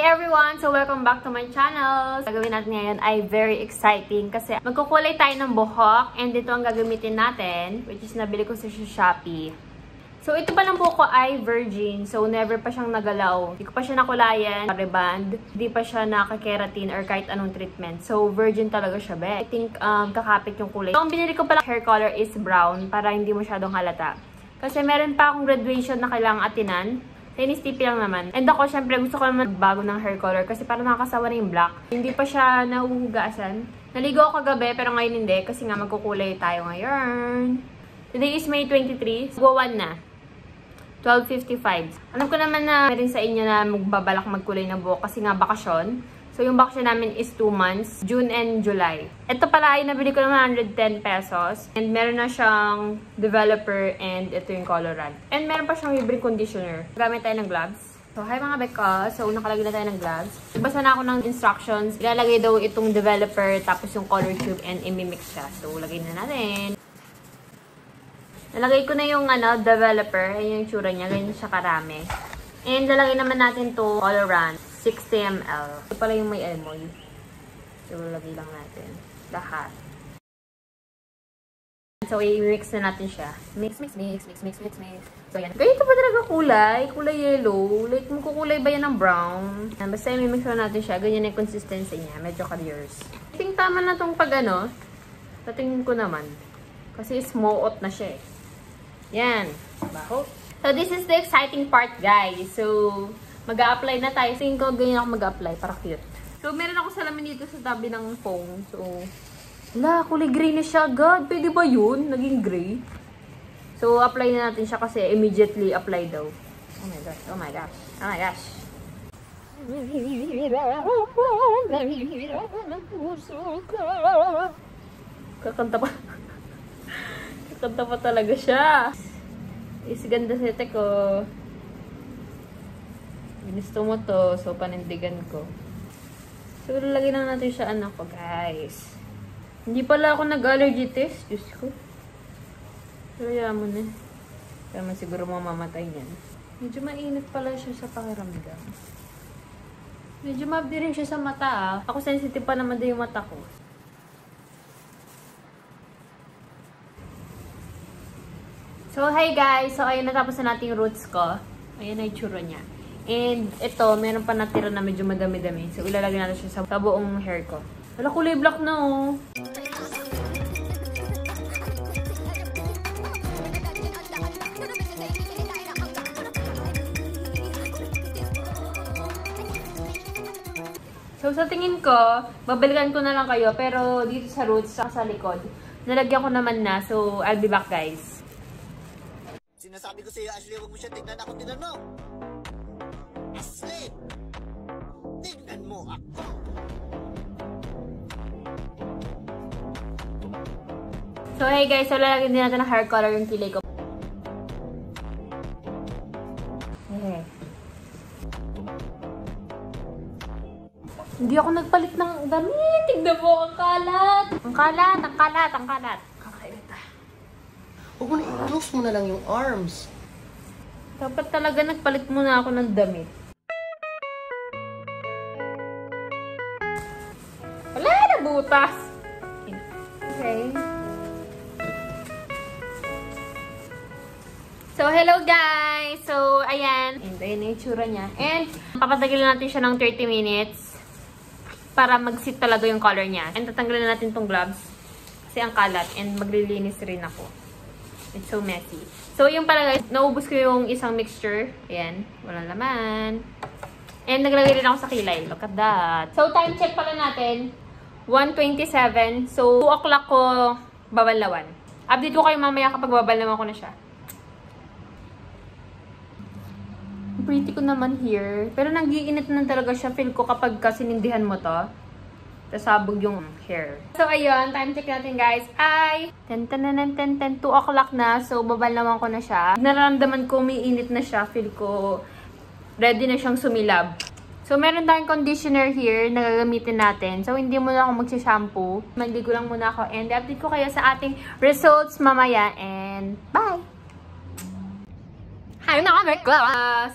everyone! So, welcome back to my channel. Gagawin natin ngayon ay very exciting kasi magkukulay tayo ng buhok and dito ang gagamitin natin, which is nabili ko sa Shopee. So, ito palang buhok ko ay virgin. So, never pa siyang nagalaw. Hindi ko pa siya nakulayan, reband. Hindi pa siya nakakeratin or kahit anong treatment. So, virgin talaga siya, be. I think kakapit yung kulay. So, ang binili ko pala hair color is brown para hindi masyadong halata. Kasi meron pa akong graduation na kailangang atinan. Tennis TP lang naman. And ako, syempre, gusto ko naman magbago ng hair color kasi parang nakakasawa na yung black. Hindi pa siya nahuhugasan. Naligo ako kagabi, pero ngayon hindi kasi nga magkukulay tayo ngayon. Today is May 23. Go 1 na. 12:55. Alam ko naman na meron sa inyo na magbabalak magkulay ng buhok kasi nga bakasyon. So, yung bakasyon namin is 2 months, June and July. Ito pala ay nabili ko naman 110 pesos. And meron na siyang developer and ito yung coloran. And meron pa siyang libreng conditioner. Gamit tayo ng gloves. So, hi mga beka. So, nakalagay na tayo ng gloves. Basa na ako ng instructions. Ilalagay daw itong developer tapos yung color tube and imimix siya. So, lagay na natin. Nalagay ko na yung developer. Ayan yung tsura niya. Ganyan siya karami. And lalagay naman natin to coloran. 60 ml. Ito pala yung may emoy. So, lagay lang natin. Lahat. So, i-mix na natin siya. Mix. So, yan. Ganito pa talaga kulay. Kulay yellow. Like, magkukulay ba yan ng brown? Basta i-mix na natin siya. Ganyan yung consistency niya. Medyo clears. I think tama na tong pag Tatingin ko naman. Kasi smoot na siya eh. Yan. Baho. So, this is the exciting part, guys. So, mag-a-apply na tayo. Tingin ko ganyan ako mag-a-apply para cute. So, meron ako salamin dito sa tabi ng phone. So, wala, kulay gray na siya. God, pwede ba yun? Naging gray. So, apply na natin siya kasi immediately apply daw. Oh my gosh, oh my gosh, oh my gosh. Kakanta pa. Kakanta pa talaga siya. Is ganda sete ko. Gusto mo to, so panindigan ko. So, lalagay lang natin siya, ko, guys. Hindi pala ako nag-allergy test. Diyos ko. Kaya mo na. Kaya man siguro mamamatay niyan. Medyo mainit pala siya sa pakiramdam. Medyo mabdi rin siya sa mata, Ako sensitive pa naman din yung mata ko. So, hi guys. So, ayun, natapos na natin yung roots ko. Ayan na yung tsura niya. And ito, meron pa natira na medyo madami-dami. So, ilalagay natin siya sa buong hair ko. Wala, kulay black na oh. So, sa tingin ko, babalikan ko na lang kayo. Pero dito sa roots, sa likod, nalagyan ko naman na. So, I'll be back guys. Sinasabi ko sa iyo, Ashley, huwag mo siya tignan. Ako tignan mo. Ashley! Tignan mo ako! So, hey guys, so lalagyan din natin ng hair color yung kilay ko. Okay. Hindi ako nagpalit ng damit. Tignan mo, ang kalat. Ang kalat. Kakairita. Huwag mo na i-close mo na lang yung arms. Dapat talaga nagpalit muna ako ng damit. Wala na butas. Okay. So, hello guys! So, ayan. And ayan yung itsura niya. And, papatagilin natin siya ng 30 minutes para mag-sit talaga yung color niya. And, tatanggalin natin tong gloves kasi ang kalat. And, maglilinis rin ako. It's so messy. So, yung pala guys, naubos ko yung isang mixture. Ayan. Walang laman. And, naglagay rin ako sa kilay. Look at that. So, time check pala natin. 1:27. So, 2 o'clock ko babanlawan. Update ko kayo mamaya kapag babanlawan ko na siya. Pretty ko naman here. Pero nag-iinit na talaga siya. Feel ko kapag sinindihan mo to. Tapos sabog yung hair. So, ayun. Time check natin, guys. Ay! 2 o'clock na. So, babanlawan ko na siya. Nararamdaman ko may init na siya. Feel ko ready na siyang sumilab. So, meron tayong conditioner here na gagamitin natin. So, hindi muna ako magsha-shampoo. Maligo lang muna ako. And update ko kayo sa ating results mamaya. And bye! Hi mga Merkla!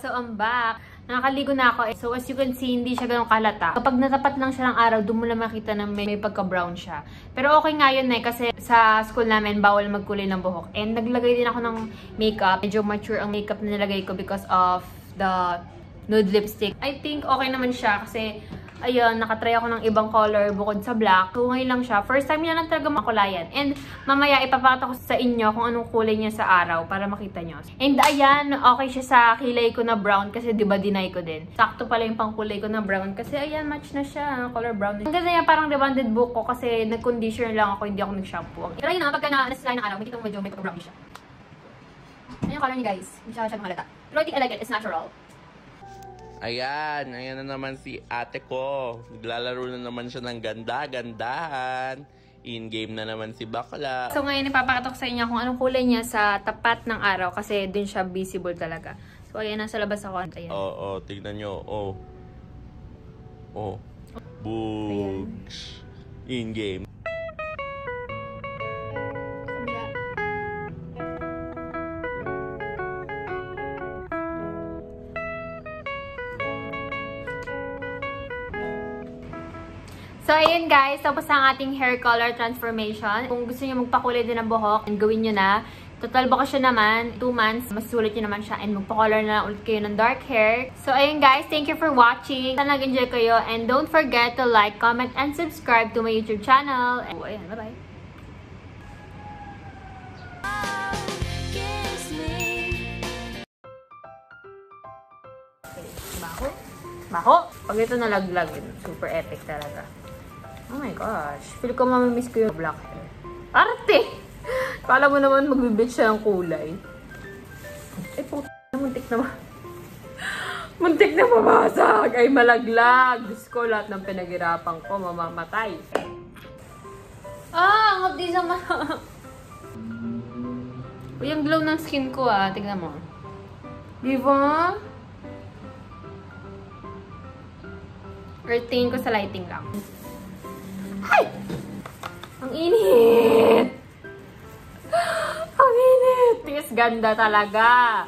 So, I'm back. Nakakaligo na ako. So, as you can see, hindi siya ganun kalata. Kapag natapat lang siya ng araw, doon mo lang makita na may pagka-brown siya. Pero okay nga yun kasi sa school namin, bawal magkulay ng buhok. And naglagay din ako ng makeup. Medyo mature ang makeup na nilagay ko because of the nude lipstick. I think okay naman siya kasi ayun, nakatry ako ng ibang color bukod sa black. So, ngayon lang siya. First time niya lang talaga makulayan. And mamaya ipapakita ko sa inyo kung anong kulay niya sa araw para makita nyo. And ayan, okay siya sa kilay ko na brown kasi diba deny ko din. Sakto pala yung pangkulay ko na brown kasi ayan, match na siya. Color brown. Ang ganda niya parang rebonded book ko kasi nag-conditioner lang ako, hindi ako nag-shampoo. Pero yun na, pagka naslay ng araw, makita mo medyo may pagka-brown siya. Ayan yung color niya guys. Hindi siya halata. Pero I think I like it. It's natural. Ayan na naman si ate ko. Naglalaro na naman siya ng ganda-gandahan. In-game na naman si bakla. So ngayon ipapakita ko sa inyo kung anong kulay niya sa tapat ng araw kasi dun siya visible talaga. So ayan, nasa labas ako. Ayan. Oo, tignan nyo. Boogs. In-game. So, ayun guys, tapos ang ating hair color transformation. Kung gusto niyo magpakulay din ng buhok, gawin nyo na. Total bakasyon naman, 2 months, masulit nyo naman siya and magpakolor na ulit kayo ng dark hair. So, ayun guys, thank you for watching. Sana nag-enjoy kayo and don't forget to like, comment, and subscribe to my YouTube channel. And, ayun, bye-bye! Bako? Bako? Pag ito nalaglag, super epic talaga. Oh my gosh. Feel ko mamimiss ko yung black hair. Arte! Kala mo naman magbibitch siya ng kulay. Ay, puto. Muntik na muntik na mabasag. Ay, malaglag. Diyos ko, lahat ng pinaghirapan ko, mamamatay. Ah, ang hapdi sa Uy, ang glow ng skin ko tignan mo. Diba? Or tingin ko sa lighting lang. Ay! Ang init! Ang init! Tis ganda talaga!